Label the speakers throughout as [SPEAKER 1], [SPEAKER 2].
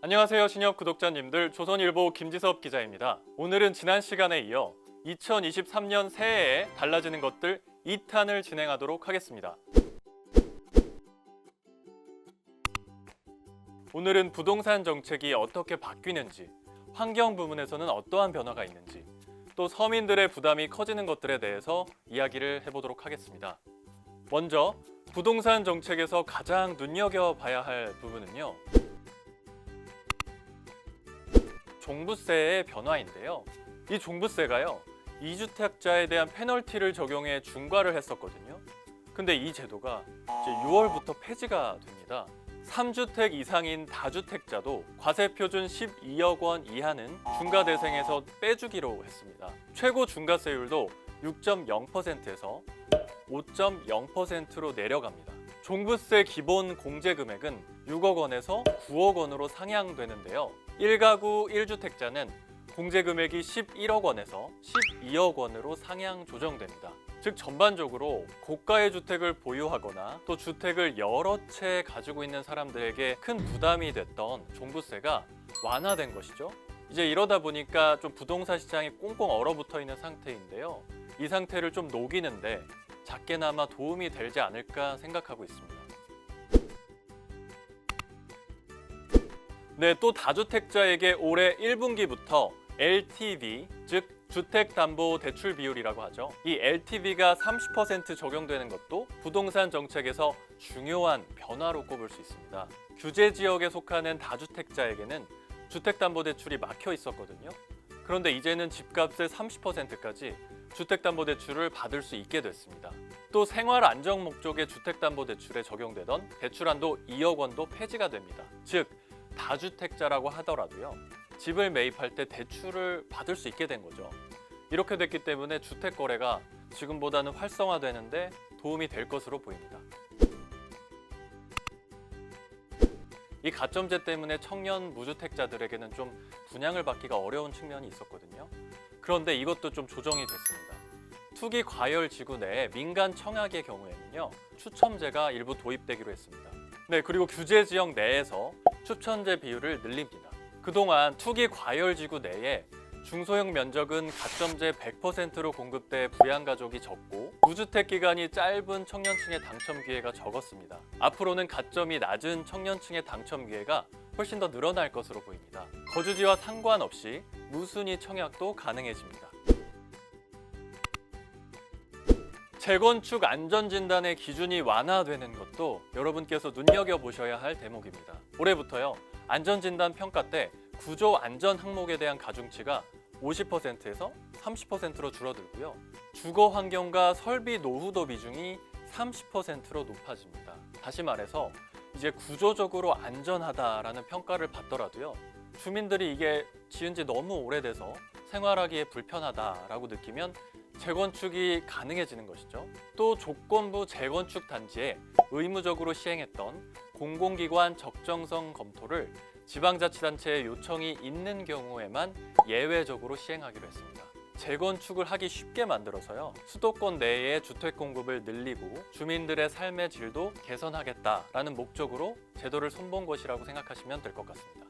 [SPEAKER 1] 안녕하세요, 신협 구독자님들. 조선일보 김지섭 기자입니다. 오늘은 지난 시간에 이어 2023년 새해에 달라지는 것들 2탄을 진행하도록 하겠습니다. 오늘은 부동산 정책이 어떻게 바뀌는지, 환경 부문에서는 어떠한 변화가 있는지, 또 서민들의 부담이 커지는 것들에 대해서 이야기를 해보도록 하겠습니다. 먼저 부동산 정책에서 가장 눈여겨봐야 할 부분은요, 종부세의 변화인데요. 이 종부세가요, 2주택자에 대한 페널티를 적용해 중과를 했었거든요. 근데 이 제도가 이제 6월부터 폐지가 됩니다. 3주택 이상인 다주택자도 과세표준 12억 원 이하는 중과 대상에서 빼주기로 했습니다. 최고 중과세율도 6.0%에서 5.0%로 내려갑니다. 종부세 기본 공제 금액은 6억 원에서 9억 원으로 상향되는데요. 1가구 1주택자는 공제 금액이 11억 원에서 12억 원으로 상향 조정됩니다. 즉 전반적으로 고가의 주택을 보유하거나 또 주택을 여러 채 가지고 있는 사람들에게 큰 부담이 됐던 종부세가 완화된 것이죠. 이제 이러다 보니까 좀 부동산 시장이 꽁꽁 얼어붙어 있는 상태인데요. 이 상태를 좀 녹이는데 작게나마 도움이 되지 않을까 생각하고 있습니다. 네, 또 다주택자에게 올해 1분기부터 LTV, 즉 주택담보대출 비율이라고 하죠. 이 LTV가 30% 적용되는 것도 부동산 정책에서 중요한 변화로 꼽을 수 있습니다. 규제 지역에 속하는 다주택자에게는 주택담보대출이 막혀 있었거든요. 그런데 이제는 집값의 30%까지 주택담보대출을 받을 수 있게 됐습니다. 또 생활 안정 목적의 주택담보대출에 적용되던 대출한도 2억 원도 폐지가 됩니다. 즉 다주택자라고 하더라도요, 집을 매입할 때 대출을 받을 수 있게 된 거죠. 이렇게 됐기 때문에 주택 거래가 지금보다는 활성화되는데 도움이 될 것으로 보입니다. 이 가점제 때문에 청년 무주택자들에게는 좀 분양을 받기가 어려운 측면이 있었거든요. 그런데 이것도 좀 조정이 됐습니다. 투기 과열 지구 내에 민간 청약의 경우에는요, 추첨제가 일부 도입되기로 했습니다. 네, 그리고 규제 지역 내에서 추첨제 비율을 늘립니다. 그동안 투기 과열 지구 내에 중소형 면적은 가점제 100%로 공급돼 부양 가족이 적고 무주택 기간이 짧은 청년층의 당첨 기회가 적었습니다. 앞으로는 가점이 낮은 청년층의 당첨 기회가 훨씬 더 늘어날 것으로 보입니다. 거주지와 상관없이 무순위 청약도 가능해집니다. 재건축 안전진단의 기준이 완화되는 것도 여러분께서 눈여겨보셔야 할 대목입니다. 올해부터요, 안전진단 평가 때 구조 안전 항목에 대한 가중치가 50%에서 30%로 줄어들고요. 주거 환경과 설비 노후도 비중이 30%로 높아집니다. 다시 말해서 이제 구조적으로 안전하다라는 평가를 받더라도요, 주민들이 이게 지은 지 너무 오래돼서 생활하기에 불편하다라고 느끼면 재건축이 가능해지는 것이죠. 또 조건부 재건축 단지에 의무적으로 시행했던 공공기관 적정성 검토를 지방자치단체의 요청이 있는 경우에만 예외적으로 시행하기로 했습니다. 재건축을 하기 쉽게 만들어서요, 수도권 내의 주택 공급을 늘리고 주민들의 삶의 질도 개선하겠다라는 목적으로 제도를 손본 것이라고 생각하시면 될 것 같습니다.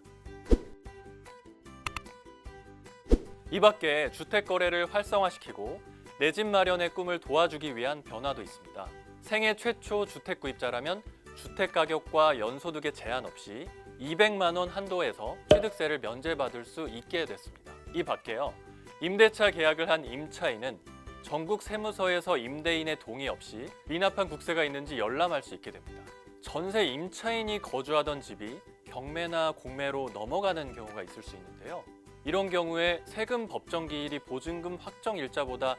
[SPEAKER 1] 이 밖에 주택 거래를 활성화시키고 내 집 마련의 꿈을 도와주기 위한 변화도 있습니다. 생애 최초 주택 구입자라면 주택 가격과 연소득에 제한 없이 200만 원 한도에서 취득세를 면제받을 수 있게 됐습니다. 이 밖에요, 임대차 계약을 한 임차인은 전국 세무서에서 임대인의 동의 없이 미납한 국세가 있는지 열람할 수 있게 됩니다. 전세 임차인이 거주하던 집이 경매나 공매로 넘어가는 경우가 있을 수 있는데요. 이런 경우에 세금 법정 기일이 보증금 확정 일자보다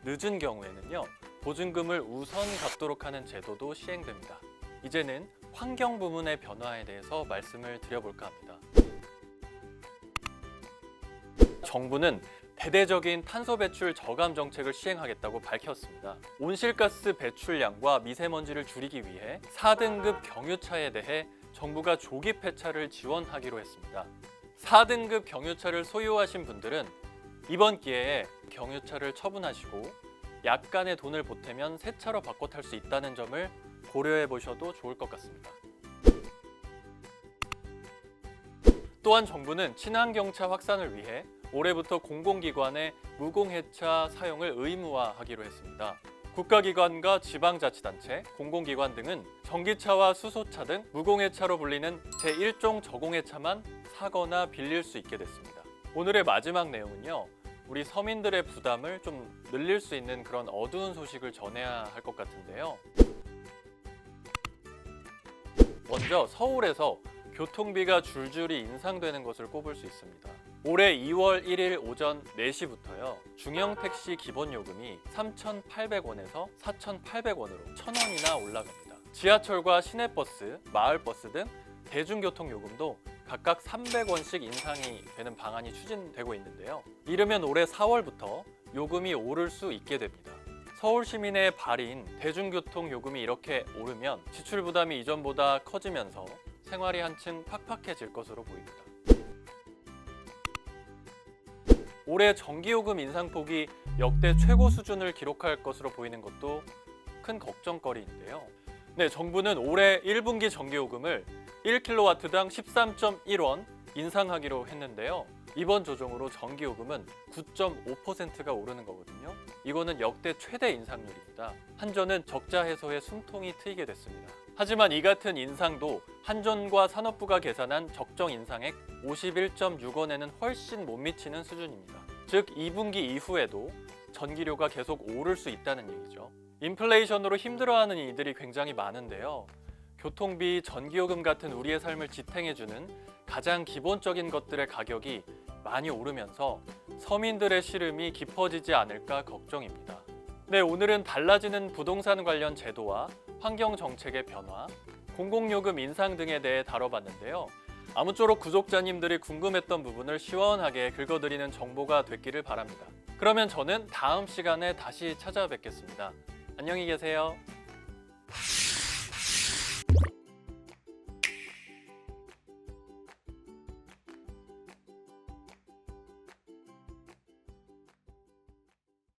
[SPEAKER 1] 늦은 경우에는요, 보증금을 우선 갚도록 하는 제도도 시행됩니다. 이제는 환경 부문의 변화에 대해서 말씀을 드려볼까 합니다. 정부는 대대적인 탄소 배출 저감 정책을 시행하겠다고 밝혔습니다. 온실가스 배출량과 미세먼지를 줄이기 위해 4등급 경유차에 대해 정부가 조기 폐차를 지원하기로 했습니다. 4등급 경유차를 소유하신 분들은 이번 기회에 경유차를 처분하시고 약간의 돈을 보태면 새 차로 바꿔 탈 수 있다는 점을 고려해 보셔도 좋을 것 같습니다. 또한 정부는 친환경차 확산을 위해 올해부터 공공기관의 무공해차 사용을 의무화하기로 했습니다. 국가기관과 지방자치단체, 공공기관 등은 전기차와 수소차 등 무공해차로 불리는 제1종 저공해차만 사거나 빌릴 수 있게 됐습니다. 오늘의 마지막 내용은요. 우리 서민들의 부담을 좀 늘릴 수 있는 그런 어두운 소식을 전해야 할 것 같은데요. 먼저 서울에서 교통비가 줄줄이 인상되는 것을 꼽을 수 있습니다. 올해 2월 1일 오전 4시부터요. 중형 택시 기본 요금이 3,800원에서 4,800원으로 1,000원이나 올라갑니다. 지하철과 시내버스, 마을버스 등 대중교통 요금도 각각 300원씩 인상이 되는 방안이 추진되고 있는데요. 이르면 올해 4월부터 요금이 오를 수 있게 됩니다. 서울 시민의 발인 대중교통 요금이 이렇게 오르면 지출 부담이 이전보다 커지면서 생활이 한층 팍팍해질 것으로 보입니다. 올해 전기요금 인상폭이 역대 최고 수준을 기록할 것으로 보이는 것도 큰 걱정거리인데요. 네, 정부는 올해 1분기 전기요금을 1kW당 13.1원 인상하기로 했는데요. 이번 조정으로 전기요금은 9.5%가 오르는 거거든요. 이거는 역대 최대 인상률입니다. 한전은 적자 해소에 숨통이 트이게 됐습니다. 하지만 이 같은 인상도 한전과 산업부가 계산한 적정 인상액 51.6원에는 훨씬 못 미치는 수준입니다. 즉 2분기 이후에도 전기료가 계속 오를 수 있다는 얘기죠. 인플레이션으로 힘들어하는 이들이 굉장히 많은데요. 교통비, 전기요금 같은 우리의 삶을 지탱해주는 가장 기본적인 것들의 가격이 많이 오르면서 서민들의 시름이 깊어지지 않을까 걱정입니다. 네, 오늘은 달라지는 부동산 관련 제도와 환경 정책의 변화, 공공요금 인상 등에 대해 다뤄봤는데요. 아무쪼록 구독자님들이 궁금했던 부분을 시원하게 긁어드리는 정보가 됐기를 바랍니다. 그러면 저는 다음 시간에 다시 찾아뵙겠습니다. 안녕히 계세요.